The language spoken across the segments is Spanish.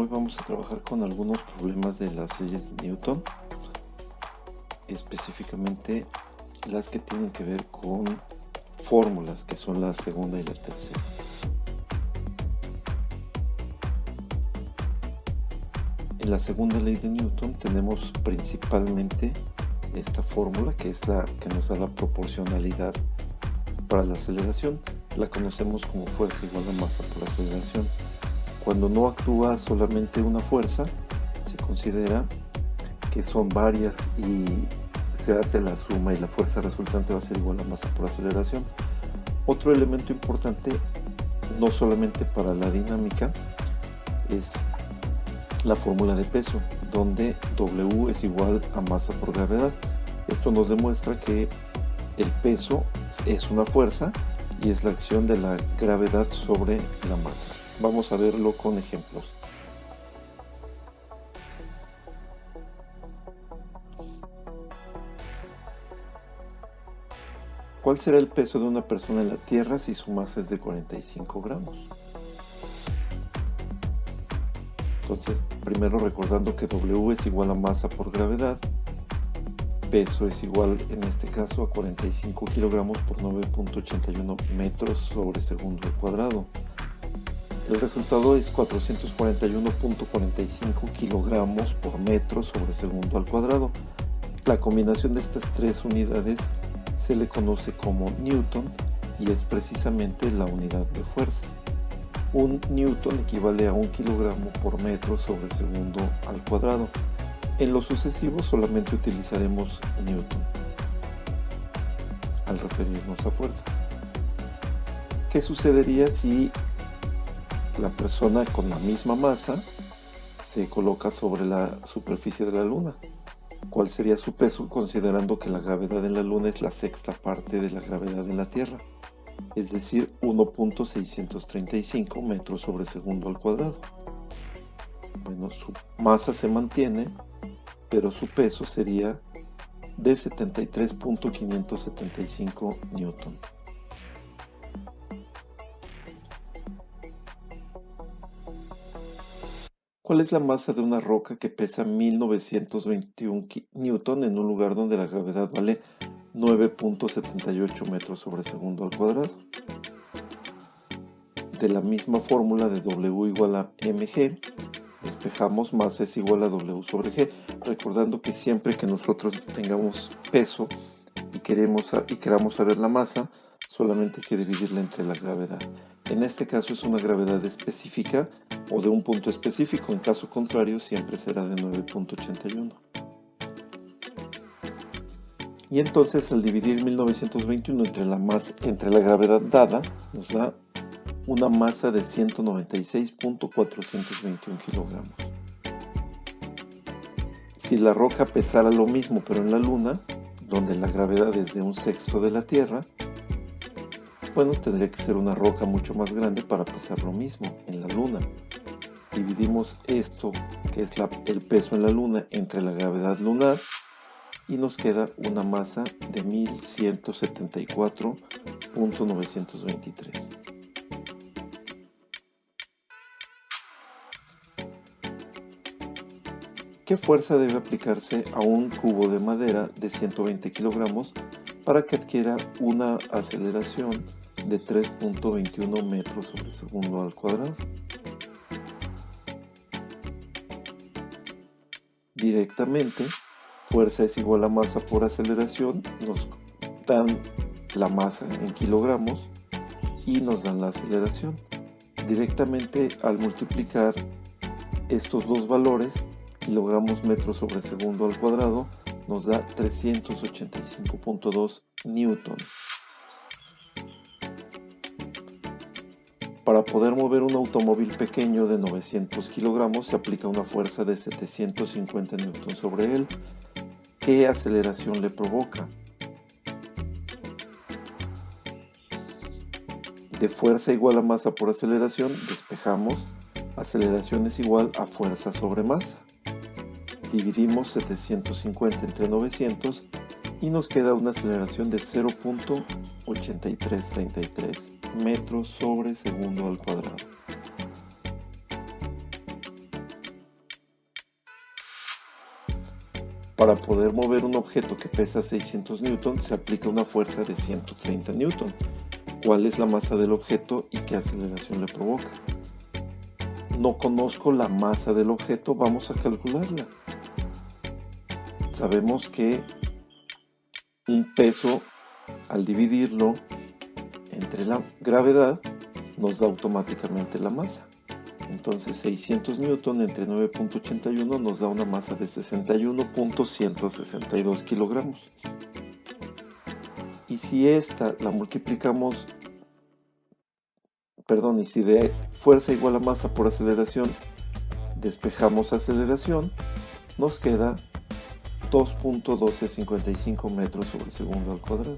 Hoy vamos a trabajar con algunos problemas de las leyes de Newton, específicamente las que tienen que ver con fórmulas, que son la segunda y la tercera. En la segunda ley de Newton tenemos principalmente esta fórmula, que es la que nos da la proporcionalidad para la aceleración. La conocemos como fuerza igual a masa por aceleración. Cuando no actúa solamente una fuerza, se considera que son varias y se hace la suma y la fuerza resultante va a ser igual a masa por aceleración. Otro elemento importante, no solamente para la dinámica, es la fórmula de peso, donde W es igual a masa por gravedad. Esto nos demuestra que el peso es una fuerza y es la acción de la gravedad sobre la masa. Vamos a verlo con ejemplos. ¿Cuál será el peso de una persona en la Tierra si su masa es de 45 gramos? Entonces, primero recordando que W es igual a masa por gravedad, peso es igual en este caso a 45 kilogramos por 9.81 metros sobre segundo al cuadrado. El resultado es 441.45 kilogramos por metro sobre segundo al cuadrado. La combinación de estas tres unidades se le conoce como Newton y es precisamente la unidad de fuerza. Un Newton equivale a 1 kilogramo por metro sobre segundo al cuadrado. En lo sucesivo solamente utilizaremos Newton al referirnos a fuerza. ¿Qué sucedería si la persona con la misma masa se coloca sobre la superficie de la Luna? ¿Cuál sería su peso considerando que la gravedad en la Luna es la sexta parte de la gravedad en la Tierra? Es decir, 1.635 metros sobre segundo al cuadrado. Bueno, su masa se mantiene, pero su peso sería de 73.575 newton. ¿Cuál es la masa de una roca que pesa 1921 newton en un lugar donde la gravedad vale 9.78 metros sobre segundo al cuadrado? De la misma fórmula de W igual a mg, despejamos masa es igual a W sobre G, recordando que siempre que nosotros tengamos peso y queramos saber la masa, solamente hay que dividirla entre la gravedad. En este caso es una gravedad específica o de un punto específico, en caso contrario siempre será de 9.81. Y entonces al dividir 1921 entre la gravedad dada, nos da una masa de 196.421 kilogramos. Si la roca pesara lo mismo pero en la Luna, donde la gravedad es de 1/6 de la Tierra, bueno, tendría que ser una roca mucho más grande para pesar lo mismo en la Luna. Dividimos esto, que es el peso en la Luna, entre la gravedad lunar y nos queda una masa de 1174.923. ¿Qué fuerza debe aplicarse a un cubo de madera de 120 kilogramos para que adquiera una aceleración de 3.21 metros sobre segundo al cuadrado? Directamente, fuerza es igual a masa por aceleración, nos dan la masa en kilogramos y nos dan la aceleración. Directamente, al multiplicar estos dos valores, kilogramos metros sobre segundo al cuadrado, nos da 385.2 newton. Para poder mover un automóvil pequeño de 900 kilogramos se aplica una fuerza de 750 newton sobre él. ¿Qué aceleración le provoca? De fuerza igual a masa por aceleración, despejamos, aceleración es igual a fuerza sobre masa. Dividimos 750 entre 900 y nos queda una aceleración de 0.8333 metros sobre segundo al cuadrado. Para poder mover un objeto que pesa 600 newton se aplica una fuerza de 130 newton. ¿Cuál es la masa del objeto y qué aceleración le provoca? No conozco la masa del objeto, vamos a calcularla. Sabemos que un peso, al dividirlo entre la gravedad, nos da automáticamente la masa. Entonces 600 newton entre 9.81 nos da una masa de 61.162 kilogramos. Y si esta la multiplicamos, y si de fuerza igual a masa por aceleración, despejamos aceleración, nos queda 2.1255 metros sobre segundo al cuadrado.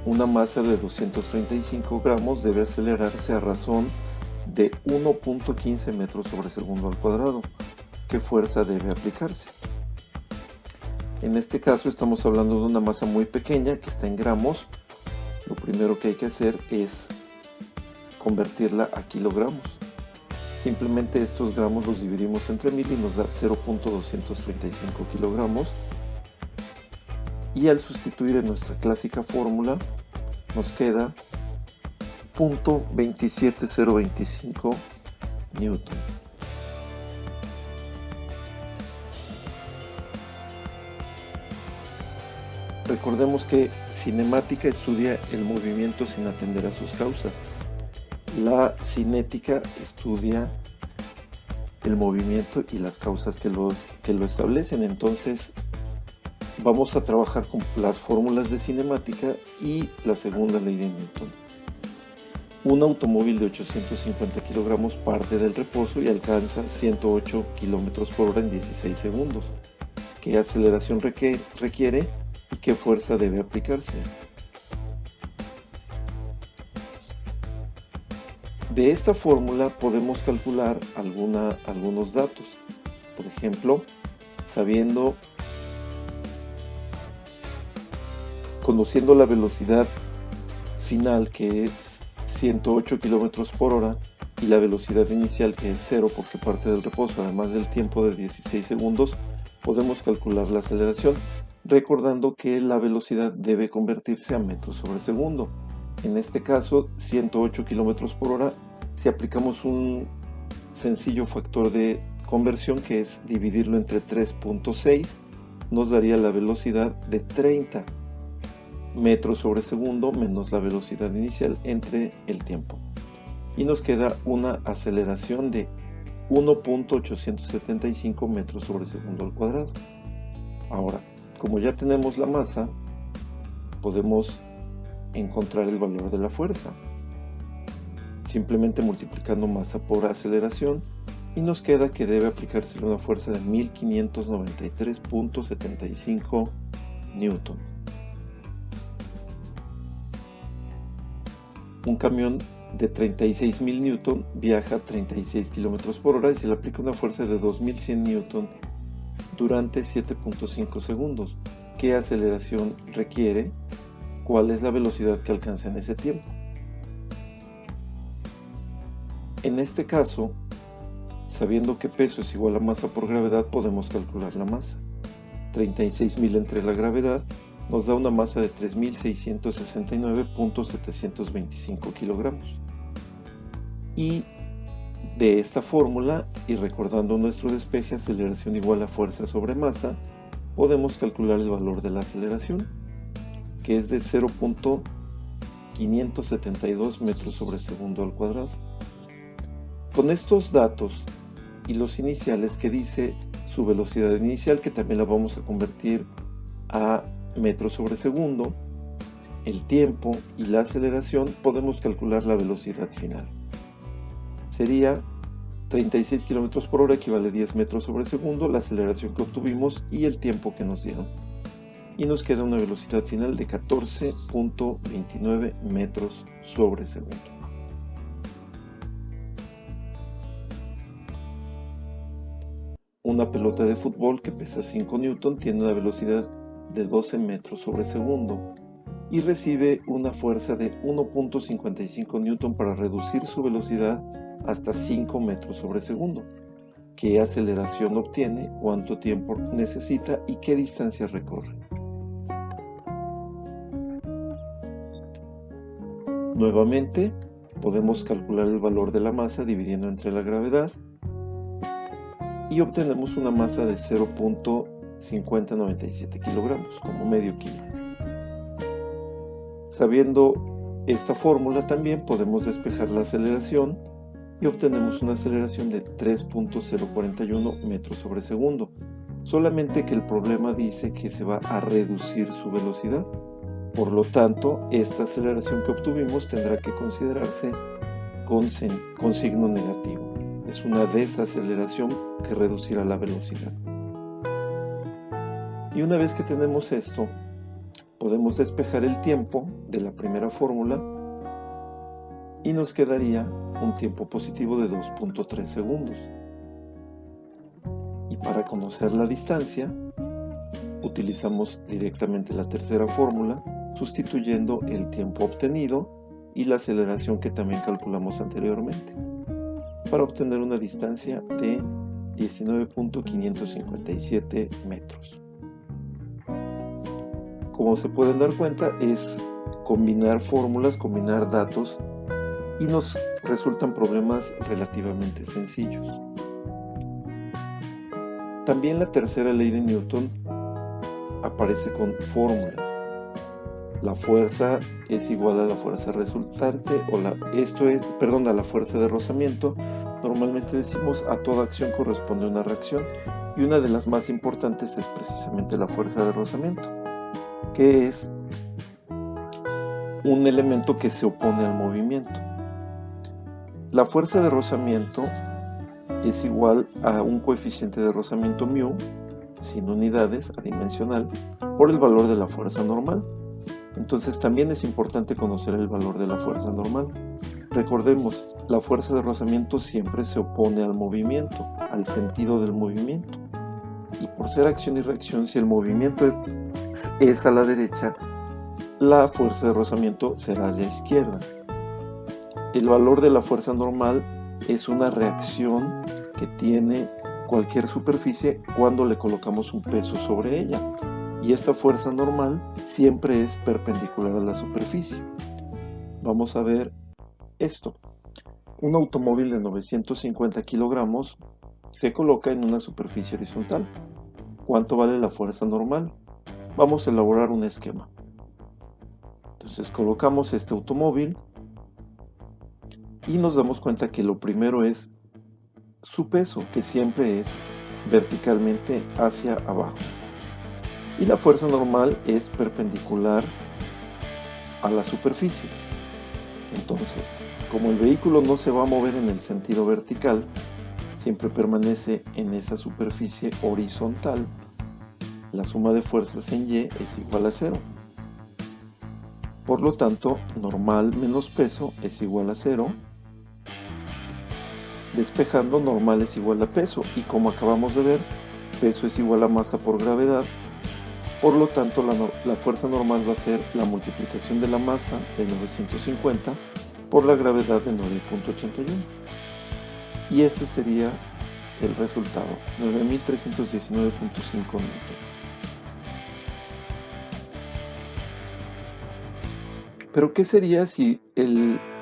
Una masa de 235 gramos debe acelerarse a razón de 1.15 metros sobre segundo al cuadrado. ¿Qué fuerza debe aplicarse? En este caso estamos hablando de una masa muy pequeña que está en gramos. Lo primero que hay que hacer es convertirla a kilogramos. Simplemente estos gramos los dividimos entre 1000 y nos da 0.235 kilogramos. Y al sustituir en nuestra clásica fórmula nos queda 0.27025 newton. Recordemos que cinemática estudia el movimiento sin atender a sus causas. La cinética estudia el movimiento y las causas que lo establecen. Entonces vamos a trabajar con las fórmulas de cinemática y la segunda ley de Newton. Un automóvil de 850 kilogramos parte del reposo y alcanza 108 kilómetros por hora en 16 segundos. ¿Qué aceleración requiere y qué fuerza debe aplicarse? De esta fórmula podemos calcular algunos datos. Por ejemplo, conociendo la velocidad final, que es 108 kilómetros por hora, y la velocidad inicial, que es 0 porque parte del reposo, además del tiempo de 16 segundos, podemos calcular la aceleración, recordando que la velocidad debe convertirse a metros sobre segundo. En este caso, 108 kilómetros por hora, si aplicamos un sencillo factor de conversión, que es dividirlo entre 3.6, nos daría la velocidad de 30 metros sobre segundo menos la velocidad inicial entre el tiempo. Y nos queda una aceleración de 1.875 metros sobre segundo al cuadrado. Ahora, como ya tenemos la masa, podemos encontrar el valor de la fuerza, simplemente multiplicando masa por aceleración, y nos queda que debe aplicarse una fuerza de 1593.75 newton. Un camión de 36.000 newton viaja a 36 km por hora y se le aplica una fuerza de 2100 newton durante 7.5 segundos. ¿Qué aceleración requiere? ¿Cuál es la velocidad que alcanza en ese tiempo? En este caso, sabiendo que peso es igual a masa por gravedad, podemos calcular la masa. 36.000 entre la gravedad nos da una masa de 3.669.725 kilogramos. Y de esta fórmula, y recordando nuestro despeje, aceleración igual a fuerza sobre masa, podemos calcular el valor de la aceleración, que es de 0.572 metros sobre segundo al cuadrado. Con estos datos y los iniciales que dice su velocidad inicial, que también la vamos a convertir a metros sobre segundo, el tiempo y la aceleración, podemos calcular la velocidad final. Sería 36 km por hora, equivale a 10 metros sobre segundo, la aceleración que obtuvimos y el tiempo que nos dieron. Y nos queda una velocidad final de 14.29 metros sobre segundo. Una pelota de fútbol que pesa 5 newton tiene una velocidad de 12 metros sobre segundo y recibe una fuerza de 1.55 Newton para reducir su velocidad hasta 5 metros sobre segundo. ¿Qué aceleración obtiene? ¿Cuánto tiempo necesita? ¿Y qué distancia recorre? Nuevamente, podemos calcular el valor de la masa dividiendo entre la gravedad y obtenemos una masa de 0.5097 kilogramos, como medio kilo. Sabiendo esta fórmula también podemos despejar la aceleración y obtenemos una aceleración de 3.041 metros sobre segundo. Solamente que el problema dice que se va a reducir su velocidad. Por lo tanto, esta aceleración que obtuvimos tendrá que considerarse con signo negativo. Es una desaceleración que reducirá la velocidad. Y una vez que tenemos esto, podemos despejar el tiempo de la primera fórmula y nos quedaría un tiempo positivo de 2.3 segundos. Y para conocer la distancia, utilizamos directamente la tercera fórmula, sustituyendo el tiempo obtenido y la aceleración que también calculamos anteriormente, para obtener una distancia de 19.557 metros. Como se pueden dar cuenta, es combinar fórmulas, combinar datos, y nos resultan problemas relativamente sencillos. También la tercera ley de Newton aparece con fórmulas. La fuerza es igual a la fuerza resultante, a la fuerza de rozamiento. Normalmente decimos a toda acción corresponde una reacción, y una de las más importantes es precisamente la fuerza de rozamiento, que es un elemento que se opone al movimiento. La fuerza de rozamiento es igual a un coeficiente de rozamiento μ, sin unidades, adimensional, por el valor de la fuerza normal. Entonces también es importante conocer el valor de la fuerza normal. Recordemos, la fuerza de rozamiento siempre se opone al movimiento, al sentido del movimiento. Y por ser acción y reacción, si el movimiento es a la derecha, la fuerza de rozamiento será a la izquierda. El valor de la fuerza normal es una reacción que tiene cualquier superficie cuando le colocamos un peso sobre ella. Y esta fuerza normal siempre es perpendicular a la superficie. Vamos a ver esto. Un automóvil de 950 kilogramos se coloca en una superficie horizontal. ¿Cuánto vale la fuerza normal? Vamos a elaborar un esquema. Entonces colocamos este automóvil y nos damos cuenta que lo primero es su peso, que siempre es verticalmente hacia abajo. Y la fuerza normal es perpendicular a la superficie. Entonces, como el vehículo no se va a mover en el sentido vertical, siempre permanece en esa superficie horizontal, la suma de fuerzas en Y es igual a 0. Por lo tanto, normal menos peso es igual a 0. Despejando, normal es igual a peso, y como acabamos de ver, peso es igual a masa por gravedad. Por lo tanto, la fuerza normal va a ser la multiplicación de la masa de 950 por la gravedad de 9.81. Y este sería el resultado, 9319.5 Newton. Pero ¿qué sería si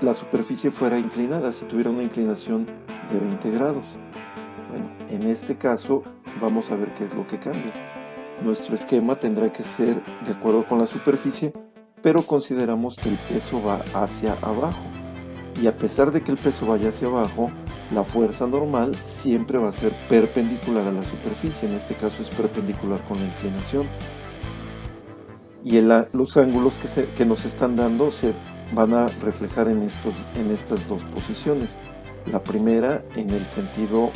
la superficie fuera inclinada, si tuviera una inclinación de 20 grados? Bueno, en este caso vamos a ver qué es lo que cambia. Nuestro esquema tendrá que ser de acuerdo con la superficie, pero consideramos que el peso va hacia abajo. Y a pesar de que el peso vaya hacia abajo, la fuerza normal siempre va a ser perpendicular a la superficie. En este caso es perpendicular con la inclinación. Y los ángulos que nos están dando se van a reflejar en estas dos posiciones. La primera en el sentido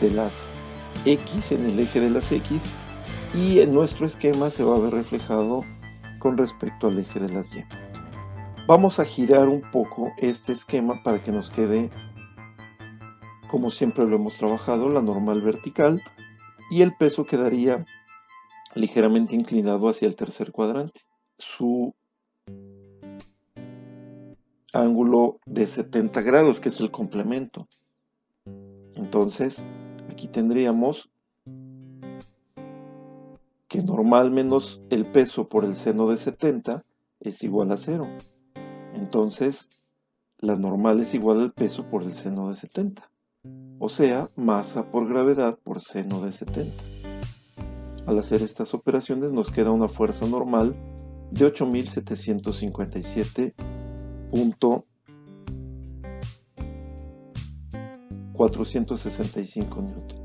de las X, en el eje de las X, y en nuestro esquema se va a ver reflejado con respecto al eje de las Y. Vamos a girar un poco este esquema para que nos quede, como siempre lo hemos trabajado, la normal vertical, y el peso quedaría ligeramente inclinado hacia el tercer cuadrante. Su ángulo de 70 grados, que es el complemento. Entonces, aquí tendríamos que normal menos el peso por el seno de 70 es igual a 0. Entonces, la normal es igual al peso por el seno de 70. O sea, masa por gravedad por seno de 70. Al hacer estas operaciones nos queda una fuerza normal de 8.757.465 newton.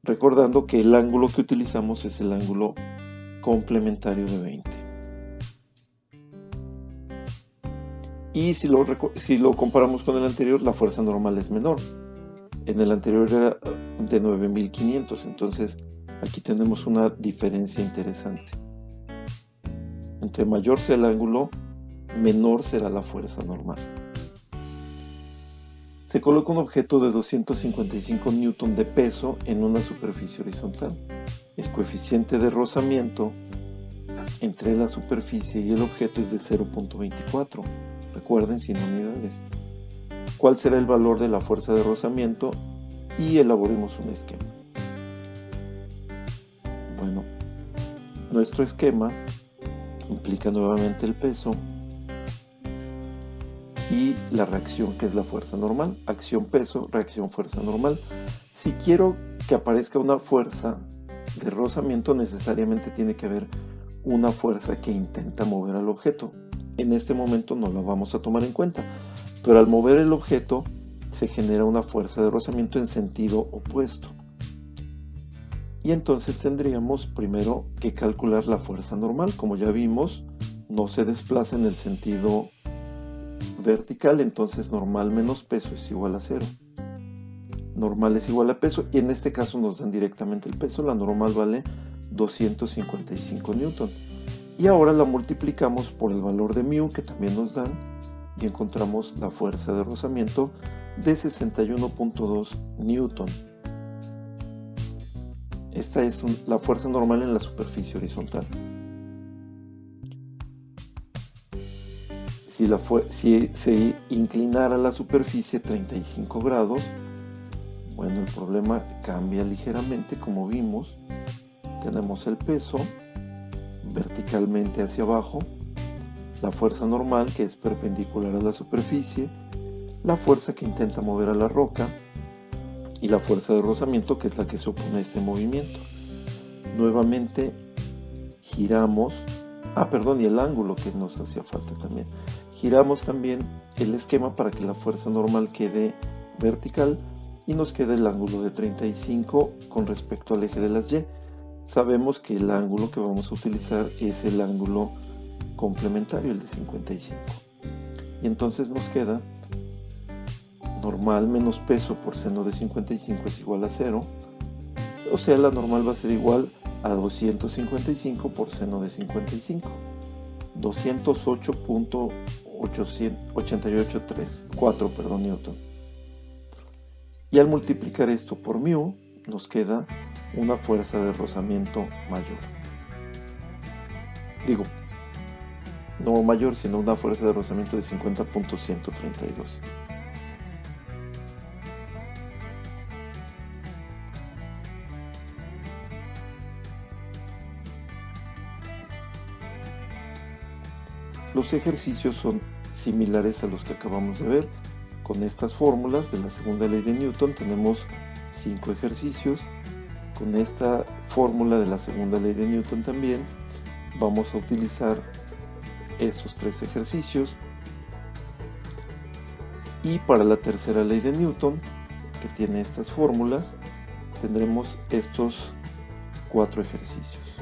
Recordando que el ángulo que utilizamos es el ángulo complementario de 20. Y si lo comparamos con el anterior, la fuerza normal es menor. En el anterior era de 9.500, entonces aquí tenemos una diferencia interesante. Entre mayor sea el ángulo, menor será la fuerza normal. Se coloca un objeto de 255 newton de peso en una superficie horizontal. El coeficiente de rozamiento entre la superficie y el objeto es de 0.24. Recuerden, sin unidades. ¿Cuál será el valor de la fuerza de rozamiento? Y elaboremos un esquema. Bueno, nuestro esquema implica nuevamente el peso y la reacción, que es la fuerza normal. Acción peso, reacción fuerza normal. Si quiero que aparezca una fuerza de rozamiento, necesariamente tiene que haber una fuerza que intenta mover al objeto. En este momento no la vamos a tomar en cuenta, pero al mover el objeto se genera una fuerza de rozamiento en sentido opuesto. Y entonces tendríamos primero que calcular la fuerza normal. Como ya vimos, no se desplaza en el sentido vertical, entonces normal menos peso es igual a 0. Normal es igual a peso, y en este caso nos dan directamente el peso. La normal vale 255 newton. Y ahora la multiplicamos por el valor de mu, que también nos dan, y encontramos la fuerza de rozamiento de 61.2 newton. Esta es la fuerza normal en la superficie horizontal. Si se inclinara la superficie 35 grados, bueno, el problema cambia ligeramente. Como vimos, tenemos el peso verticalmente hacia abajo, la fuerza normal, que es perpendicular a la superficie, la fuerza que intenta mover a la roca y la fuerza de rozamiento, que es la que se opone a este movimiento. Nuevamente giramos, y el ángulo, que nos hacía falta también. Giramos también el esquema para que la fuerza normal quede vertical y nos queda el ángulo de 35 con respecto al eje de las Y. Sabemos que el ángulo que vamos a utilizar es el ángulo complementario, el de 55. Y entonces nos queda normal menos peso por seno de 55 es igual a 0. O sea, la normal va a ser igual a 255 por seno de 55. 208.884 newton. Y al multiplicar esto por mu, nos queda una fuerza de rozamiento mayor. Digo, no mayor, sino una fuerza de rozamiento de 50.132. Los ejercicios son similares a los que acabamos de ver. Con estas fórmulas de la segunda ley de Newton tenemos 5 ejercicios. Con esta fórmula de la segunda ley de Newton también vamos a utilizar estos 3 ejercicios. Y para la tercera ley de Newton, que tiene estas fórmulas, tendremos estos 4 ejercicios.